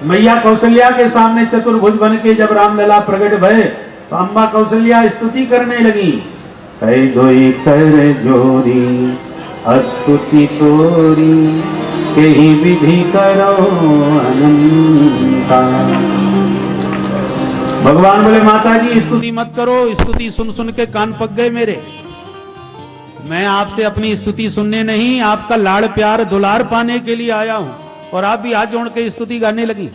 मैया कौशल्या के सामने चतुर्भुज बन के जब रामलला प्रकट भय तो अम्मा कौशल्या स्तुति करने लगी। कई दोई कर जोरी स्तुति तोरी केहि विधि करो अनंता। भगवान बोले माता जी स्तुति मत करो, स्तुति सुन सुन के कान पक गए मेरे। मैं आपसे अपनी स्तुति सुनने नहीं, आपका लाड़ प्यार दुलार पाने के लिए आया हूं। और आप भी हाथ जोड़ के स्तुति गाने लगी।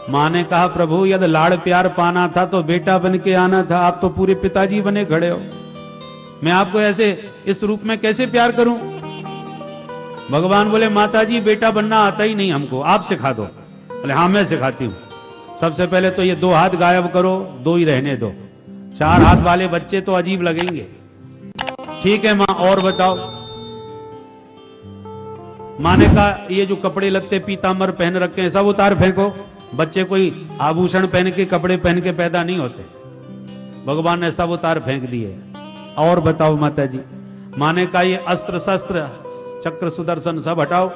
मां ने कहा प्रभु यदि लाड़ प्यार पाना था तो बेटा बन के आना था, आप तो पूरे पिताजी बने खड़े हो, मैं आपको ऐसे इस रूप में कैसे प्यार करूं। भगवान बोले माता जी बेटा बनना आता ही नहीं हमको, आप सिखा दो। बोले हाँ मैं सिखाती हूं। सबसे पहले तो ये 2 हाथ गायब करो, 2 ही रहने दो। 4 हाथ वाले बच्चे तो अजीब लगेंगे। ठीक है मां और बताओ। मां ने कहा ये जो कपड़े लत्ते पीतांबर पहन रखे हैं सब उतार फेंको। बच्चे कोई आभूषण पहन के कपड़े पहन के पैदा नहीं होते। भगवान ने सब उतार फेंक दिए। और बताओ माता जी। मां ने कहा ये अस्त्र शस्त्र चक्र सुदर्शन सब हटाओ,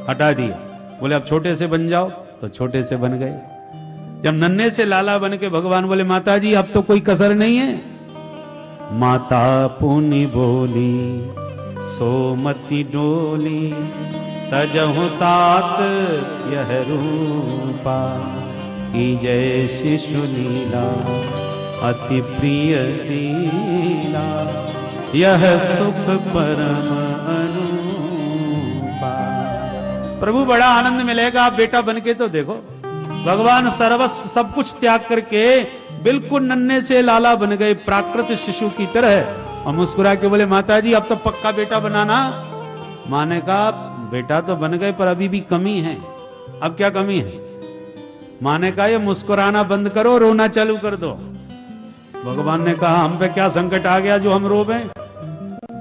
हटा दिए। बोले अब छोटे से बन जाओ, तो छोटे से बन गए। जब नन्हे से लाला बन के भगवान बोले माता जी अब तो कोई कसर नहीं है। माता पुनि बोली सोमति डोली तजहु तात यह रूपा की जय शिशु लीला अति प्रिय शीला यह सुख परम अनुपा। प्रभु बड़ा आनंद मिलेगा आप बेटा बनके तो देखो। भगवान सर्वस्व सब कुछ त्याग करके बिल्कुल नन्हे से लाला बन गए प्राकृत शिशु की तरह और मुस्कुरा के बोले माता जी अब तो पक्का बेटा बनाना। मां ने कहा बेटा तो बन गए पर अभी भी कमी है। अब क्या कमी है? मां ने कहा ये मुस्कुराना बंद करो, रोना चालू कर दो। भगवान ने कहा हम पे क्या संकट आ गया जो हम रोवे,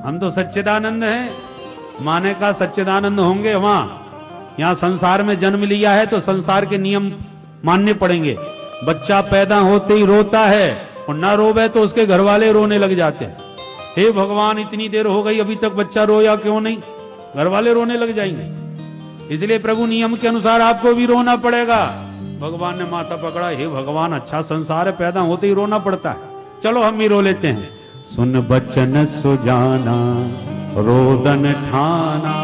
हम तो सच्चिदानंद हैं। मां ने कहा सच्चिदानंद होंगे वहां, यहां संसार में जन्म लिया है तो संसार के नियम मानने पड़ेंगे। बच्चा पैदा होते ही रोता है और ना रोवे तो उसके घर वाले रोने लग जाते हैं। हे भगवान इतनी देर हो गई अभी तक बच्चा रोया क्यों नहीं? घर वाले रोने लग जाएंगे। इसलिए प्रभु नियम के अनुसार आपको भी रोना पड़ेगा। भगवान ने माथा पकड़ा, हे भगवान अच्छा संसार है, पैदा होते ही रोना पड़ता है, चलो हम भी रो लेते हैं। सुन बचन सुजाना रोदन ठाना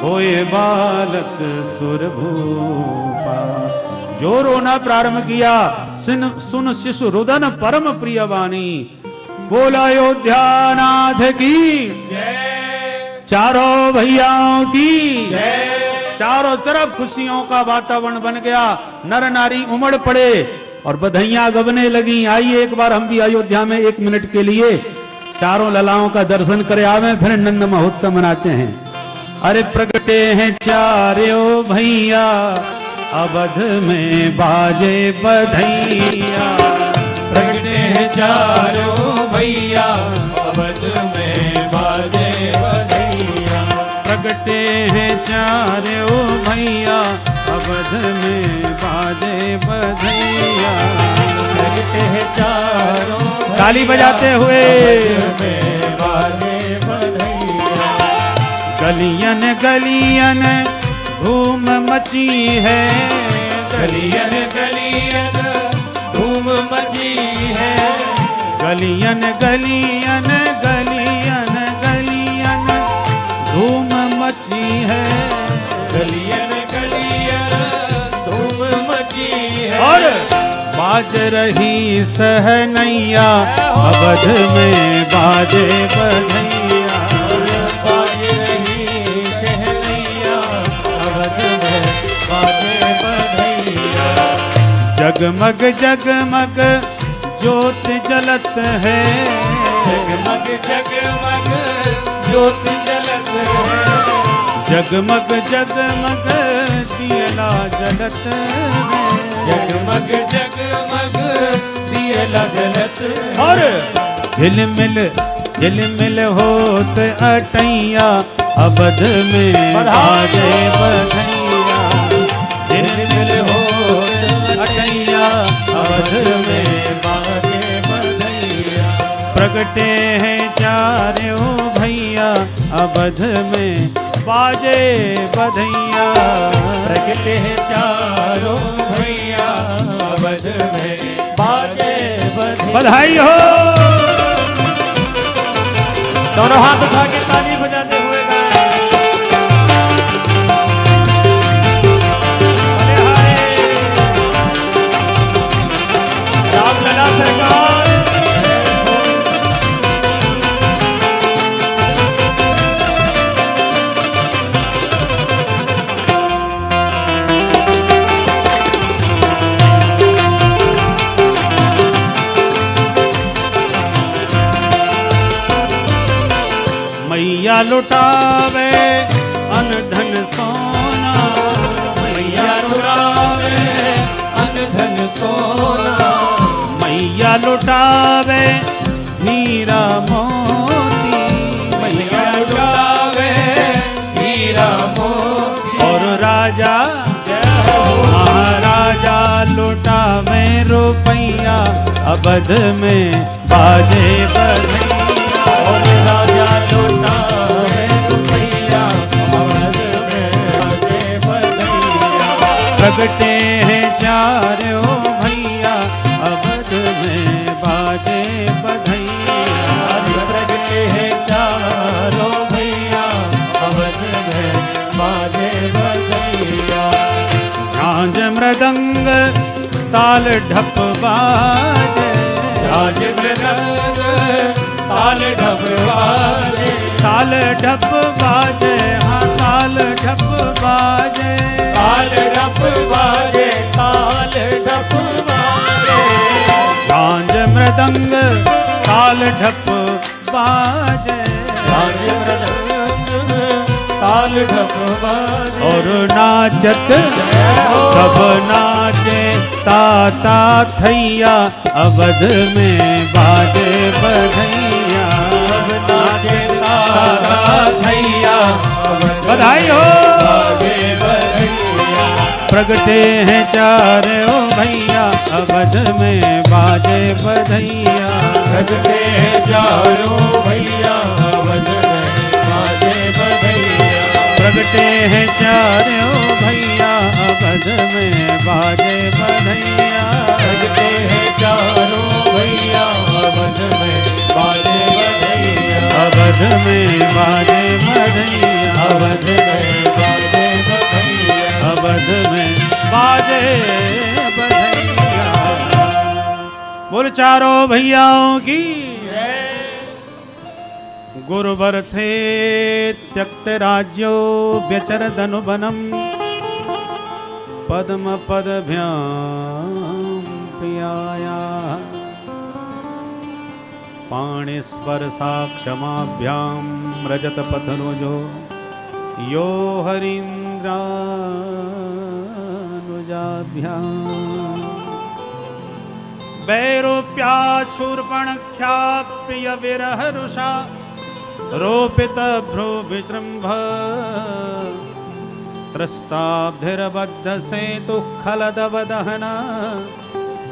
होए बालक सुरभूपा। जो रोना प्रारंभ किया सुन शिशु रुदन परम प्रिय वाणी। बोला अयोध्या नाथ की जय, चारों भैयाओं की जय। चारों तरफ खुशियों का वातावरण बन गया, नर नारी उमड़ पड़े और बधाइयां गबने लगी। आइए एक बार हम भी अयोध्या में 1 मिनट के लिए चारों ललाओं का दर्शन करे आवे, फिर नंद महोत्सव मनाते हैं। अरे प्रगटे हैं चारों भैया अवध में बाजे बधैया। प्रगटे हैं चारों भैया अवध में बाजे बधैया। प्रगटे हैं चारों भैया अवध में बाजे बधैया। प्रगटे हैं चारों ताली बजाते हुए में बाजे बधैया। गलियन गलियन धूम मची है, गलियन गलियन धूम मची है। गलियन गलियन गलियन गलियन धूम मची है। गलियन गलियन धूम मची है। और बाज रही सहनैया अवध में बाजे बधैया। बाज रही सहनैया अवध में बाजे बधैया। जगमग जगमग ज्योत जलत है, जगमग जगमग ज्योत जलत है। जगमग जगमग दियला जलत है। जगमग जगमग दियला जलत है। और झिलमिल होत अटैया अवध में बाजे बधैया। झिलमिल होत अटैया अवध में बाजे बधैया। प्रगटे हैं चारों भैया अवध में बाजे बधैया। प्रगटे हैं चारों भैया अवध में बाजे बधैया। बधाई हो। दोनों हाथ उठा के ताली बजाते हुए गाएं। अरे हाय रामलला सरकार मैया लुटावे अन धन सोना, मैया लुटावे अन धन सोना, मैया लुटावे हीरा मोती, मैया लुटावे हीरा मोती। और राजा महाराजा लुटावे रुपैया अवध में बाजे बधैया। और राजा लुटावे रुपैया अवध में बाजे बधैया। प्रगटे हैं चारों भैया अवध में बाजे बधैया। प्रगटे हैं चारों भैया अवध में बाजे बधैया। झांझ मृदंग ताल ढप बाजे, झांझ मृदंग ताल ढप बाजे, ताल ढप बाजे, हाँ ताल ढप बाजे, ताल ढप बाजे, ताल ढप बाजे। झांझ मृदंग ताल ढप बाजे, झांझ मृदंग ताल ढप बाजे। और नाचत सब नाचे ताता थैया अवध में बाजे बधैया। नाचे ताता थैया बधाई हो। बाजे बधैया। प्रगटे हैं चारों भैया अवध में बाजे बधैया। प्रगटे हैं चारों भैया अवध में बाजे बधैया। प्रगटे हैं चारों भैया अवध में बाजे बधैया। प्रगटे हैं चारों भैया अवध में बाजे बधैया। अवध में बाजे बधैया। अवध में बाजे बधैया। अवध में बाजे बधैया। बोल चारों भैयाओं की। गुरुवर थे त्यक्त राज्यो व्यचर धनुबनम पद्म पदभ्याम प्रियाया। पाणिस्पर साक्षमाभ्याम रजत पथनुजो यो हरीन्द्रानुजाभ्याम। वैरूप्याक्षूर्पणख्या प्रिय विरह रुषा रोपित भ्रू विजृंभ त्रस्ताब्धिर्बद्ध सेतु खलदवदहन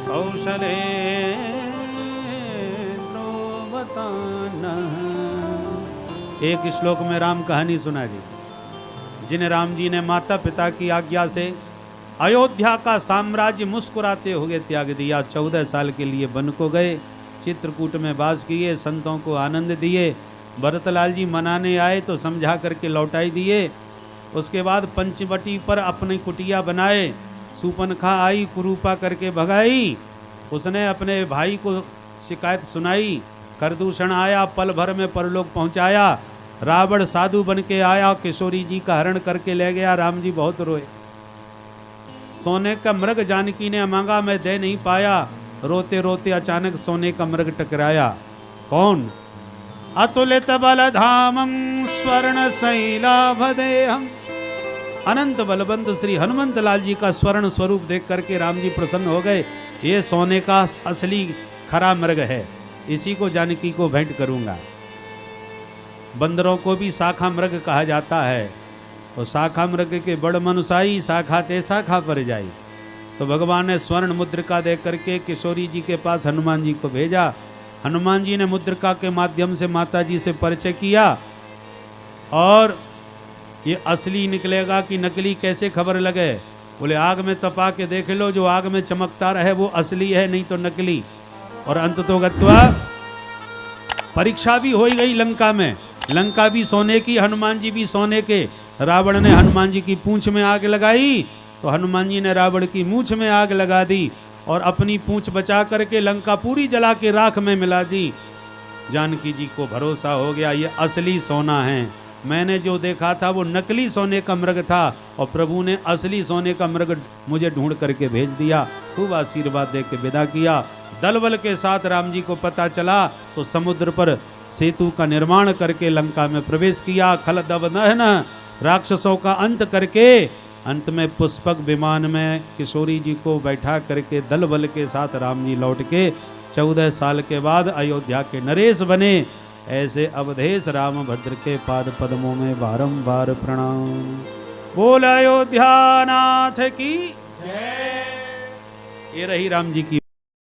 कौशले एक श्लोक में राम कहानी सुना दी, जिन्हें राम जी ने माता पिता की आज्ञा से अयोध्या का साम्राज्य मुस्कुराते हुए त्याग दिया। 14 साल के लिए वन को गए, चित्रकूट में वास किए, संतों को आनंद दिए। भरतलाल जी मनाने आए तो समझा करके लौटाई दिए। उसके बाद पंचवटी पर अपनी कुटिया बनाए। सूपनखा आई, कुरूपा करके भगाई। उसने अपने भाई को शिकायत सुनाई। करदूषण आया, पल भर में परलोक पहुंचाया। रावण साधु बन के आया, किशोरी जी का हरण करके ले गया। राम जी बहुत रोए। सोने का मृग जानकी ने मांगा, मैं दे नहीं पाया। रोते रोते अचानक सोने का मृग टकराया। कौन? अतुलित बलधामं स्वर्ण शैलाभदेहं। अनंत बलवंत श्री हनुमंत लाल जी का स्वर्ण स्वरूप देख करके राम जी प्रसन्न हो गए। ये सोने का असली खरा मृग है, इसी को जानकी को भेंट करूंगा। बंदरों को भी शाखा मृग कहा जाता है। और शाखा मृग के बड़ मनुसाई, शाखा ते शाखा पर जाई। तो भगवान ने स्वर्ण मुद्रिका दे करके किशोरी जी के पास हनुमान जी को भेजा। हनुमान जी ने मुद्रिका के माध्यम से माता जी से परिचय किया और ये असली निकलेगा कि नकली कैसे खबर लगे? बोले आग में तपा के देख लो, जो आग में चमकता रहे वो असली है, नहीं तो नकली। और अंत तो गत्वा परीक्षा भी हो गई लंका में। लंका भी सोने की, हनुमान जी भी सोने के। रावण ने हनुमान जी की पूंछ में आग लगाई तो हनुमान जी ने रावण की मूंछ में आग लगा दी और अपनी पूंछ बचा करके लंका पूरी जला के राख में मिला दी। जानकी जी को भरोसा हो गया ये असली सोना है, मैंने जो देखा था वो नकली सोने का मृग था और प्रभु ने असली सोने का मृग मुझे ढूंढ करके भेज दिया। खूब आशीर्वाद दे के विदा किया। दल बल के साथ राम जी को पता चला तो समुद्र पर सेतु का निर्माण करके लंका में प्रवेश किया। खल दवदहन राक्षसों का अंत करके अंत में पुष्पक विमान में किशोरी जी को बैठा करके दल बल के साथ राम जी लौट के 14 साल के बाद अयोध्या के नरेश बने। ऐसे अवधेश राम भद्र के पाद पद्मों में बारंबार प्रणाम। बोल अयोध्या नाथ की जय। ये रही राम जी की